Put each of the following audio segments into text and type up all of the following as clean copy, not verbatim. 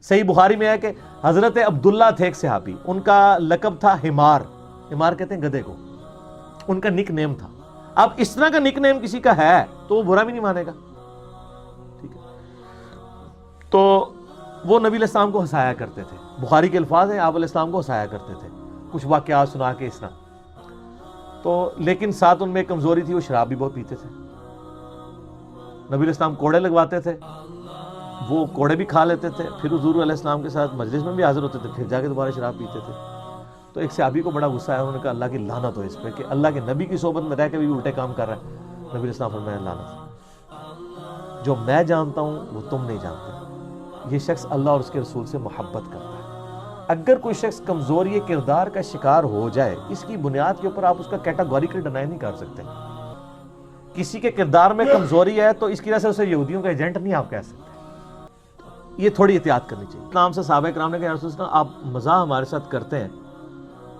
صحیح بخاری میں ہے کہ حضرت عبداللہ تھے ایک صحابی، ان کا لقب تھا حمار، حمار کہتے ہیں گدھے کو، ان کا نک نیم تھا۔ اب اس طرح کا نک نیم کسی کا ہے تو وہ برا بھی نہیں مانے گا، ٹھیک ہے؟ تو وہ نبی علیہ السلام کو ہنسایا کرتے تھے، بخاری کے الفاظ ہیں، آپ علیہ السلام کو ہنسایا کرتے تھے کچھ واقعات سنا کے اس طرح۔ تو لیکن ساتھ ان میں ایک کمزوری تھی، وہ شراب بھی بہت پیتے تھے۔ نبی علیہ السلام کوڑے لگواتے تھے، وہ کوڑے بھی کھا لیتے تھے، پھر حضور علیہ السلام کے ساتھ مجلس میں بھی حاضر ہوتے تھے، پھر جا کے دوبارہ شراب پیتے تھے۔ تو ایک صحابی کو بڑا غصہ آیا، انہوں نے کہا اللہ کی لعنت ہو اس پہ کہ اللہ کے نبی کی صحبت میں رہ کے بھی الٹے کام کر رہا ہے۔ نبی علیہ السلام فرمایا لعنت، جو میں جانتا ہوں وہ تم نہیں جانتے، یہ شخص اللہ اور اس کے رسول سے محبت کرتا ہے۔ اگر کوئی شخص کمزوری کردار کا شکار ہو جائے، اس کی بنیاد کے اوپر آپ اس کا کیٹاگوریکل ڈینائی نہیں کر سکتے۔ کسی کے کردار میں کمزوری ہے تو اس کی وجہ سے اسے یہودیوں کا ایجنٹ نہیں آپ کہہ سکتے، یہ تھوڑی احتیاط کرنی چاہیے۔ نام سے صحابہ کرام نے کہا یا رسول اللہ آپ مزاح ہمارے ساتھ کرتے ہیں،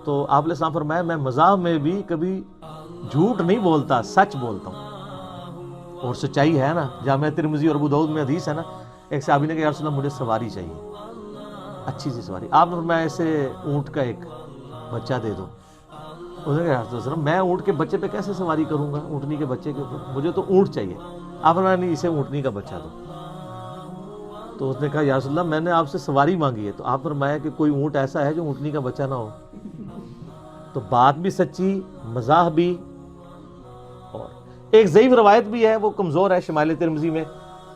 تو آپ علیہ السلام فرمایا میں مزاح میں بھی کبھی جھوٹ نہیں بولتا، سچ بولتا ہوں، اور سچائی ہے نا۔ جامعہ ترمذی اور ابو داؤد میں حدیث ہے نا، ایک صحابی نے کہا یا رسول اللہ مجھے سواری چاہیے، اچھی سی سواری۔ آپ نے فرمایا اسے اونٹ کا ایک بچہ دے دو۔ اس نے کہا یا رسول اللہ میں اونٹ کے بچے پہ کیسے سواری کروں گا، اونٹنی کے بچے کے اوپر، مجھے تو اونٹ چاہیے۔ آپ فرمایا نہیں اسے اونٹنی کا بچہ دو۔ تو اس نے کہا یا رسول اللہ میں نے آپ سے سواری مانگی ہے، تو آپ فرمایا کہ کوئی اونٹ ایسا ہے جو اونٹنی کا بچہ نہ ہو۔ تو بات بھی سچی، مزاح بھی، اور ایک ضعیف روایت بھی ہے، وہ کمزور ہے شمائل ترمذی میں،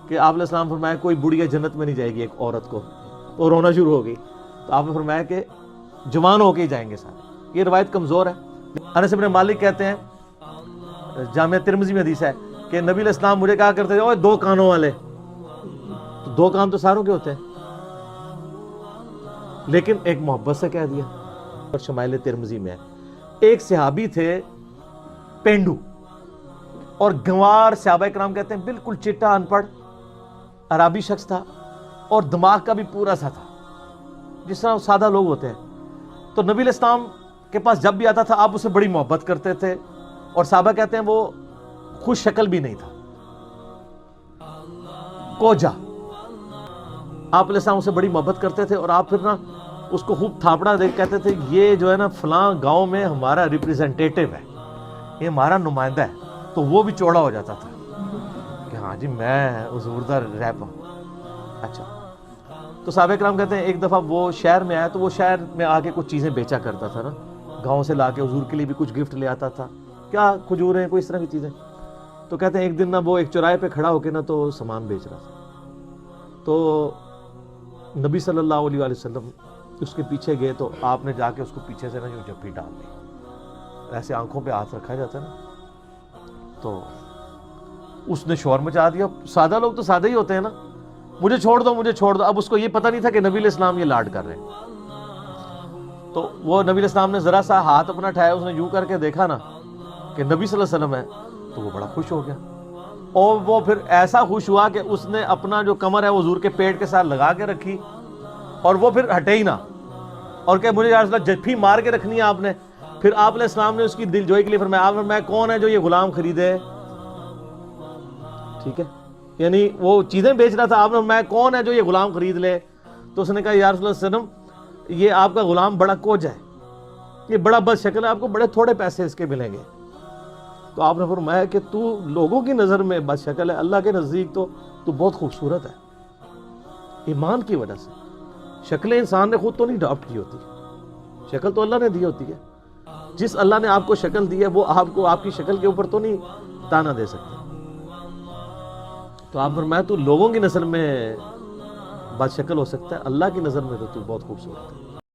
کہ آپ علیہ السلام فرمایا کوئی بڑھیا جنت میں نہیں جائے گی ایک عورت کو، تو رونا شروع ہو گئی، تو آپ نے فرمایا کہ جوان ہو کے ہی جائیں گے سارے۔ یہ روایت کمزور ہے۔ انس بن مالک کہتے ہیں، جامعہ ترمذی میں حدیث ہے کہ نبی علیہ السلام مجھے کہا کرتے تھے اوے دو کانوں والے، تو دو کان تو ساروں کے ہوتے ہیں، لیکن ایک محبت سے کہہ دیا۔ اور شمائل ترمذی میں ایک صحابی تھے پینڈو، اور گنوار، صحابہ کرام کہتے ہیں بالکل چٹا ان پڑھ عربی شخص تھا، اور دماغ کا بھی پورا سا تھا، جس طرح سادہ لوگ ہوتے ہیں۔ تو نبی علیہ السلام کے پاس جب بھی آتا تھا آپ اسے بڑی محبت کرتے تھے، اور صحابہ کہتے ہیں وہ خوش شکل بھی نہیں تھا، کوجا۔ آپ علیہ السلام اسے بڑی محبت کرتے تھے، اور آپ پھر نا اس کو خوب تھاپڑا دے کہتے تھے یہ جو ہے نا فلاں گاؤں میں ہمارا ریپریزنٹیٹیو ہے، یہ ہمارا نمائندہ ہے، تو وہ بھی چوڑا ہو جاتا تھا کہ ہاں جی میں حضور دا ریپ ہوں۔ اچھا، تو صحابہ کرام کہتے ہیں ایک دفعہ وہ شہر میں آیا، تو وہ شہر میں آ کے کچھ چیزیں بیچا کرتا تھا نا، گاؤں سے لا کے حضور کے لیے بھی کچھ گفٹ لے آتا تھا، کیا کھجوریں کوئی اس طرح کی چیزیں۔ تو کہتے ہیں ایک دن نا وہ ایک چوراہے پہ کھڑا ہو کے نا تو سامان بیچ رہا تھا، تو نبی صلی اللہ علیہ وسلم اس کے پیچھے گئے، تو آپ نے جا کے اس کو پیچھے سے نا جو جپی ڈال دی، ایسے آنکھوں پہ ہاتھ رکھا جاتا ہے نا، تو اس نے شور مچا دیا۔ سادہ لوگ تو سادہ ہی ہوتے ہیں نا، مجھے چھوڑ دو مجھے چھوڑ دو۔ اب اس کو یہ پتہ نہیں تھا کہ نبی علیہ السلام یہ لاڈ کر رہے ہیں، تو وہ نبی علیہ السلام نے ذرا سا ہاتھ اپنا اٹھایا، اس نے یوں کر کے دیکھا نا کہ نبی صلی اللہ علیہ وسلم ہے، تو وہ بڑا خوش ہو گیا، اور وہ پھر ایسا خوش ہوا کہ اس نے اپنا جو کمر ہے وہ حضور کے پیٹ کے ساتھ لگا کے رکھی، اور وہ پھر ہٹے ہی نہ، اور کہ مجھے یا رسول اللہ جپھی مار کے رکھنی ہے آپ نے۔ پھر آپ علیہ السلام نے اس کی دل جوئی کے لیے فرمایا، آپ نے فرمایا کون ہے جو یہ غلام خریدے، ٹھیک ہے، یعنی وہ چیزیں بیچ رہا تھا، آپ نے فرمایا کون ہے جو یہ غلام خرید لے، تو اس نے کہا یا رسول اللہ صلی اللہ علیہ وسلم یہ آپ کا غلام بڑا کوجا ہے، یہ بڑا بد شکل ہے، آپ کو بڑے تھوڑے پیسے اس کے ملیں گے۔ تو آپ نے فرمایا کہ تو لوگوں کی نظر میں بد شکل ہے، اللہ کے نزدیک تو بہت خوبصورت ہے، ایمان کی وجہ سے۔ شکلیں انسان نے خود تو نہیں اڈاپٹ کی ہوتی، شکل تو اللہ نے دی ہوتی ہے، جس اللہ نے آپ کو شکل دی ہے وہ آپ کو آپ کی شکل کے اوپر تو نہیں تانا دے سکتے۔ تو آپ فرمایا تو لوگوں کی نظر میں بد شکل ہو سکتا ہے، اللہ کی نظر میں تو بہت خوبصورت ہے۔